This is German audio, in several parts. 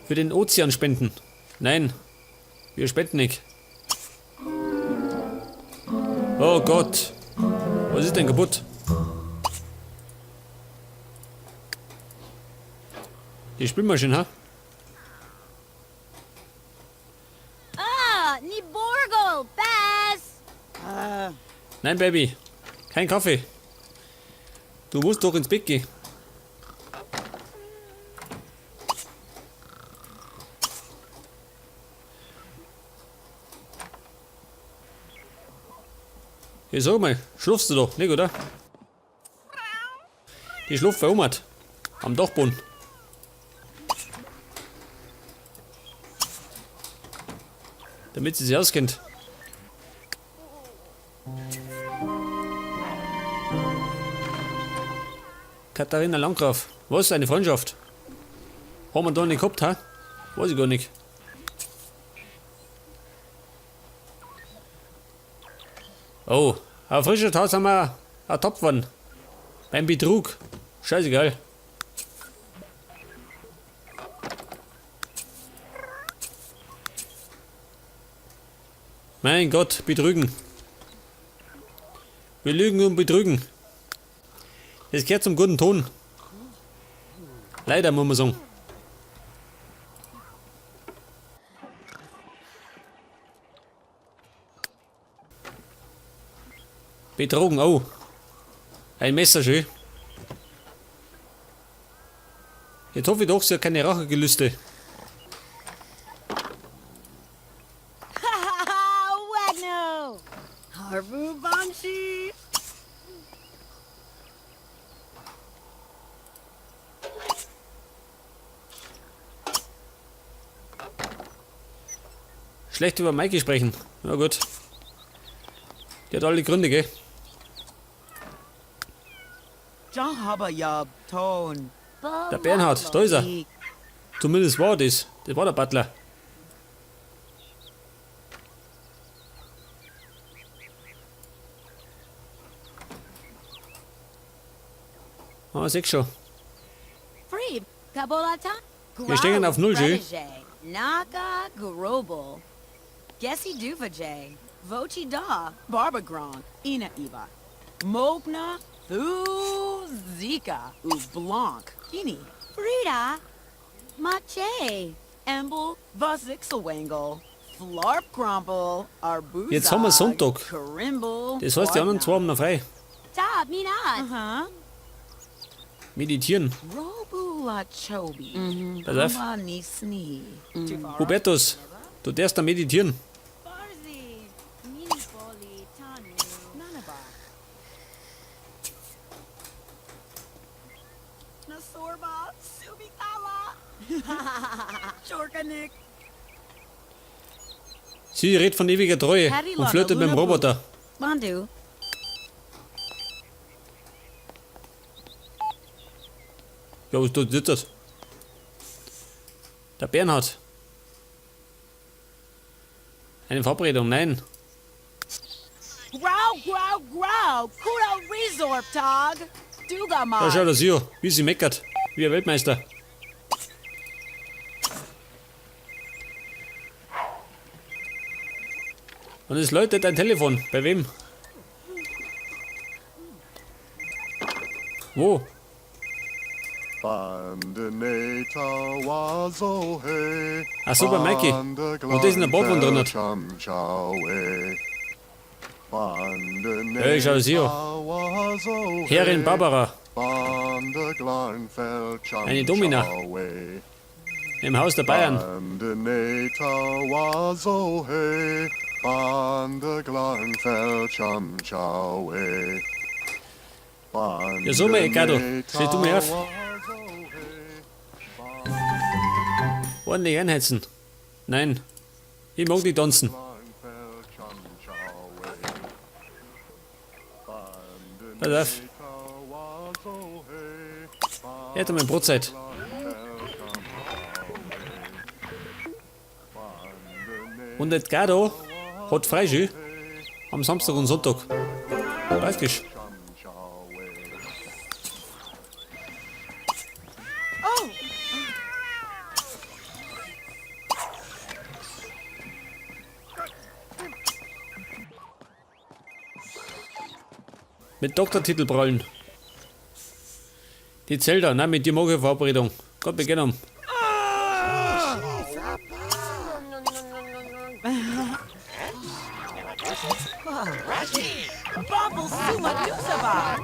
Für den Ozean spenden. Nein, wir spenden nicht. Oh Gott. Was ist denn kaputt? Die Spülmaschine, ha? Ah, ni Borgol, Baz! Nein, Baby. Kein Kaffee. Du musst doch ins Bett gehen. Hey, sag mal, schlufst du doch, nicht, oder? Die schluft verhungert. Am Dachboden. Damit sie sich auskennt. Katharina Landgraf, was ist eine Freundschaft? Haben wir da nicht gehabt, ha? Weiß ich gar nicht. Oh, auf frischer Tat haben wir ertappt worden. Beim Betrug. Scheißegal. Mein Gott, betrügen. Wir lügen und betrügen. Das gehört zum guten Ton. Leider, muss man sagen. Betrogen, oh. Ein Messer schön. Jetzt hoffe ich doch, sie hat keine Rachegelüste. Wagno! Harbu Banshee! Schlecht über Maike sprechen. Na gut. Die hat alle Gründe, gell? Der Bernhard, da ist er. Zumindest war das. Das war der Butler. Ah, sechs schon. Free, Kabolata? Wir stehen auf Null, Jay. Naka Grobel. Gessi Duvajay. Vochi Da. Barbagron. Ina Eva. Mogna. Thu Zika. U Blanc. Kini. Frida. Mache. Embel. Vasixelwangle. Flarp Crumple. Arbuzag. Jetzt haben wir Sonntag. Karimble. Das heißt, die anderen zwei haben noch frei. Tab, Minat. Meditieren. Robula Chobi. Pass auf. Hubertus, du darfst da meditieren. Sie redet von ewiger Treue und flirtet mit dem Roboter. Bandu. Ja, was tut das? Der Bernhard. Eine Verabredung, nein. Grow, grow, grow. Kudo Resort, Tog. Da Dugama. schaut das hier, wie sie meckert. Wie ein Weltmeister. Und es läutet ein Telefon. Bei wem? Wo? Ach so, bei Mikey. Und da ist ein Bob drin. Hey, schau das hier. Herrin Barbara. Eine Domina. Im Haus der Bayern. Ja, so mal, Ricardo. Steh du mir auf. Ordentlich einheizen. Nein. Ich mag die tanzen. Pass auf. Er hat einmal Brotzeit. Und Edgardo hat Freischü am Samstag und Sonntag. Praktisch. Mit Doktortitel prallen. Die Zelda, nein, mit die Morgenverabredung. Gott, wir gehen um. Bubbles Suma Yusaba.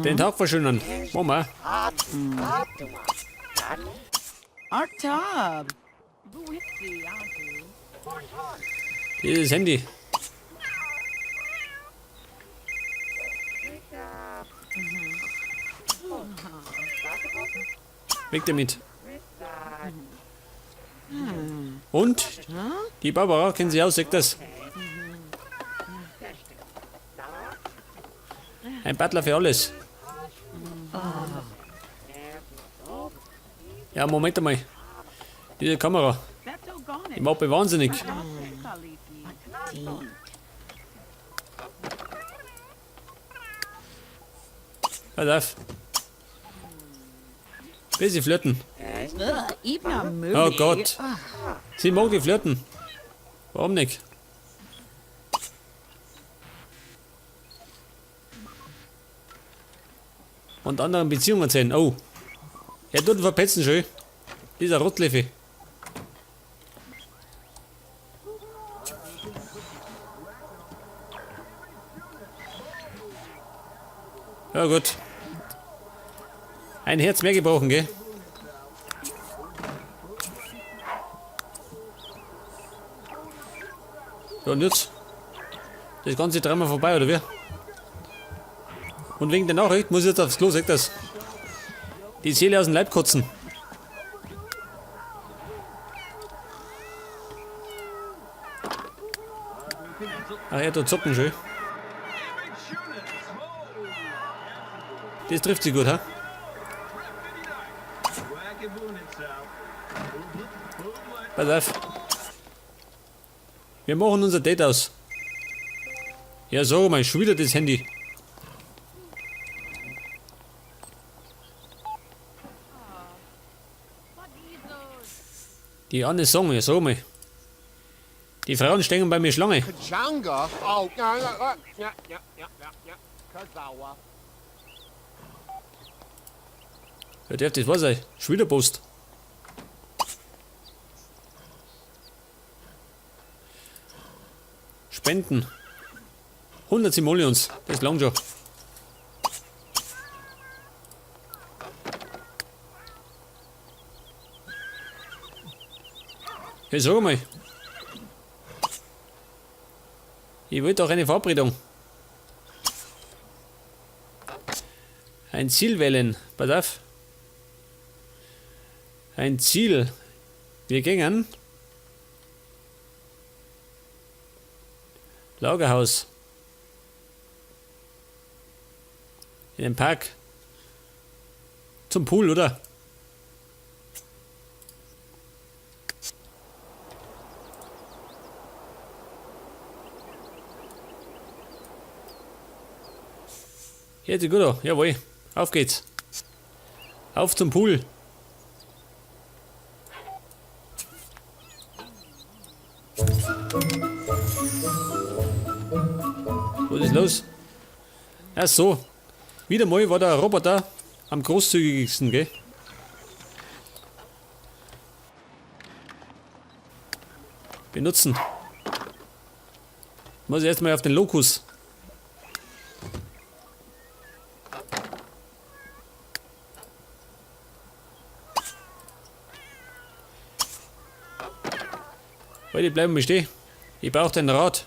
Den Tag verschönern. Mama. Artab. Dieses Handy. Weg damit. Und? Die Barbara, kennen Sie aus, sagt das? Ein Butler für alles. Ja, Moment einmal. Diese Kamera, die macht mich wahnsinnig. Pass auf. Will sie flirten? Oh Gott. Sie mag die flirten. Warum nicht? Und anderen Beziehungen erzählen. Oh. Er tut verpetzen schön. Dieser Rotleffe. Ja gut. Ein Herz mehr gebrochen, gell? Ja, und jetzt? Das ganze Drama vorbei, oder wie? Und wegen der Nachricht muss ich jetzt aufs Klo, sagt das. Die Seele aus dem Leib kotzen. Ach, er tut zocken schön. Das trifft sie gut, ha? Pass auf. Wir machen unser Date aus. Ja, so, mein schon wieder das Handy. Die Anne Song, ja, so mal. Die Frauen stehen bei mir Schlange. Kachanga? Oh, ja. Kazawa. Ja, darf das wahr sein? Schon wieder Post. Spenden. 100 Simoleons. Das langt schon. Hey, sag mal. Ich will doch eine Verabredung. Ein Ziel wählen. Pass auf. Ein Ziel. Wir gingen. Lagerhaus. In den Park. Zum Pool, oder? Jetzt gut, an. Jawohl. Auf geht's. Auf zum Pool. Was ist los? Ach so. Wieder mal war der Roboter am großzügigsten, gell? Benutzen. Muss ich erstmal auf den Lokus. Weil die bleiben bestehen. Ich brauche den Rad.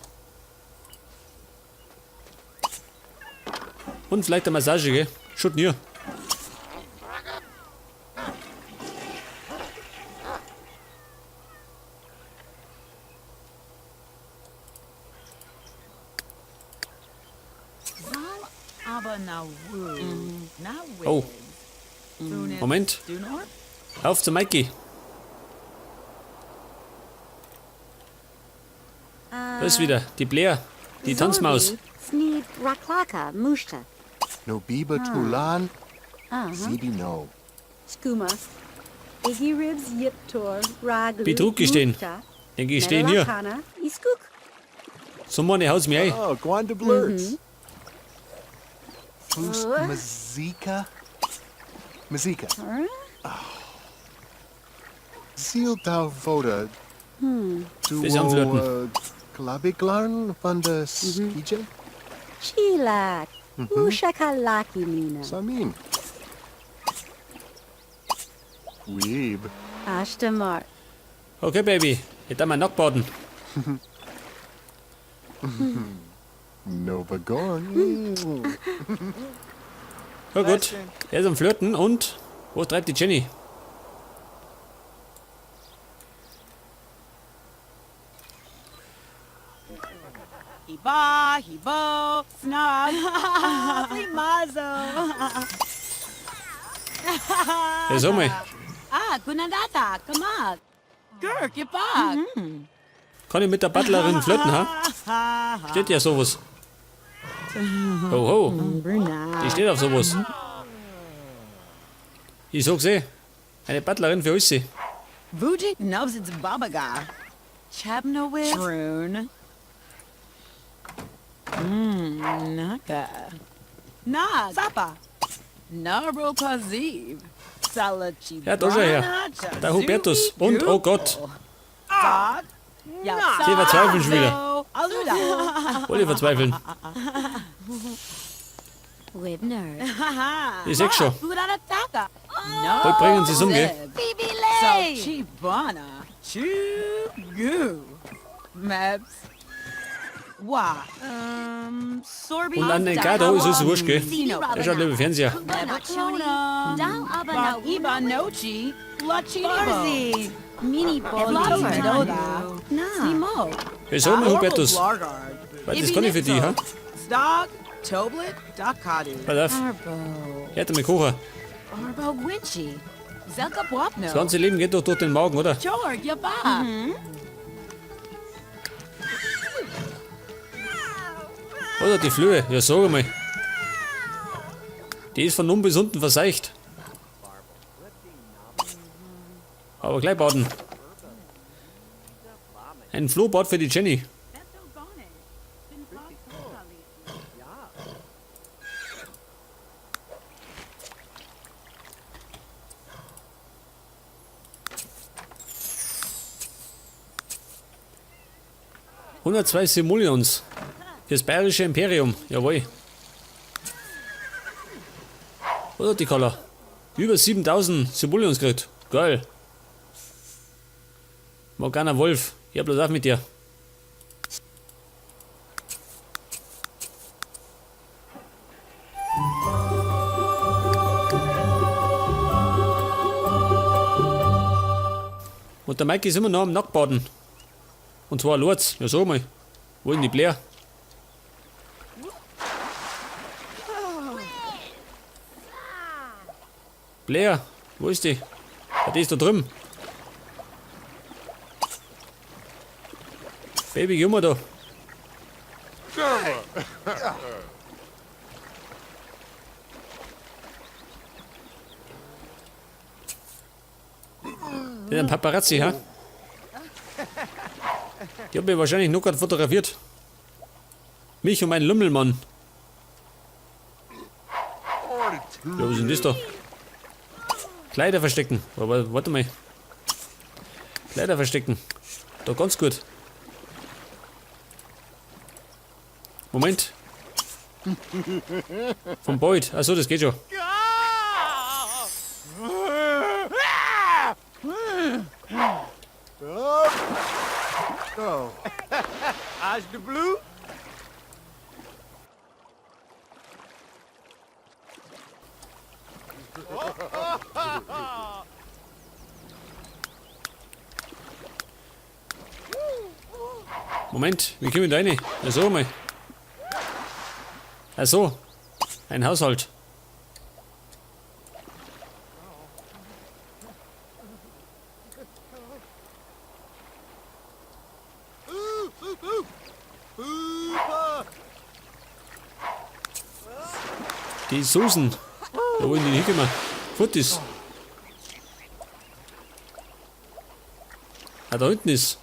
Und vielleicht eine Massage, gell? Schaut nur. Oh, Moment. Auf zu Mikey. Da ist wieder die Blair, die Tanzmaus. Sneed Raklaka Mushta. No Biba Tulan. Sibi no. Skuma. Iggy Ribs Yiptor Raglu. Betrug gestehen. Den gestehen hier. Iskuk. So meine haut's mir ein. Oh, go on to Blurts. Who's Mazika? Mazika. Ziel thou voda. Bis am Flirten. Klabiglarn van de skije? Chilak. Ushakalaki mina. Samin. Weeb. Ashtamar. Okay, Baby. Jetzt einmal Knockboarden. Nova Gorn. Ja gut. Er ist am Flirten und wo treibt die Jenny? Hiba, hibo, snug. Mazo. Ja, so mal. Kunandata, come on. Gurk, get back. Kann ich mit der Butlerin flirten, ha? Steht ja sowas. Ho, ho. Die steht auf sowas. Ich sag's eh. Eine Butlerin für euch. Vujik knows it's Babaga. Chabnowitz. Troon. Naka. Na, Sapa. Naro Paziv. Salachi. Ja, da schau her. Der Hubertus. Und, oh Gott. Sie verzweifeln schon wieder. Alle verzweifeln. Wibner. Ich seh's schon. No. Heute bringen sie's um, gell? Chibana. Chugu. Maps. Wa. Sorbi. Und an den Gado ist es wurscht, gell? Er schaut lieber Fernseher. Iba Nochi. Lachi. Mini Simo. Wieso, mein Hubertus? Was, das kann ich für dich, ha? Stog. Toblet. Dakadu. Pass auf. Arbo. Hört mir kochen. Arbo Winchi. Zelka Wapno. Das ganze Leben geht doch durch den Magen, oder? Jorg, Yaba. Oder die Flöhe, ja sag mal. Die ist von unten bis unten verseicht. Aber gleich bauten. Ein Flohbad für die Jenny. ...102 Simoleons. Fürs bayerische Imperium, jawohl. Oder die Koller. Über 7000 Simoleons gekriegt. Geil. Morgana Wolf, ich hab bloß auf mit dir. Und der Mike ist immer noch am Nacktbaden. Und zwar Lords, ja sag mal. Wo ist denn die Blair? Blair, wo ist die? Ja, die ist da drüben. Baby, geh mal da. Das ist ein Paparazzi, ha? Die haben mich wahrscheinlich nur gerade fotografiert. Mich und mein Lümmelmann. Ja, was ist denn das da? Kleider verstecken. Aber warte mal. Kleider verstecken. Da ganz gut. Moment. Vom Boyd. Achso, das geht schon. Oh. As the blue? Moment, wie kommen wir da rein? Achso, mal. Achso. Ein Haushalt. Die Susan. Da wollen die nicht hinkommen. Futtis. Ah, da hinten ist.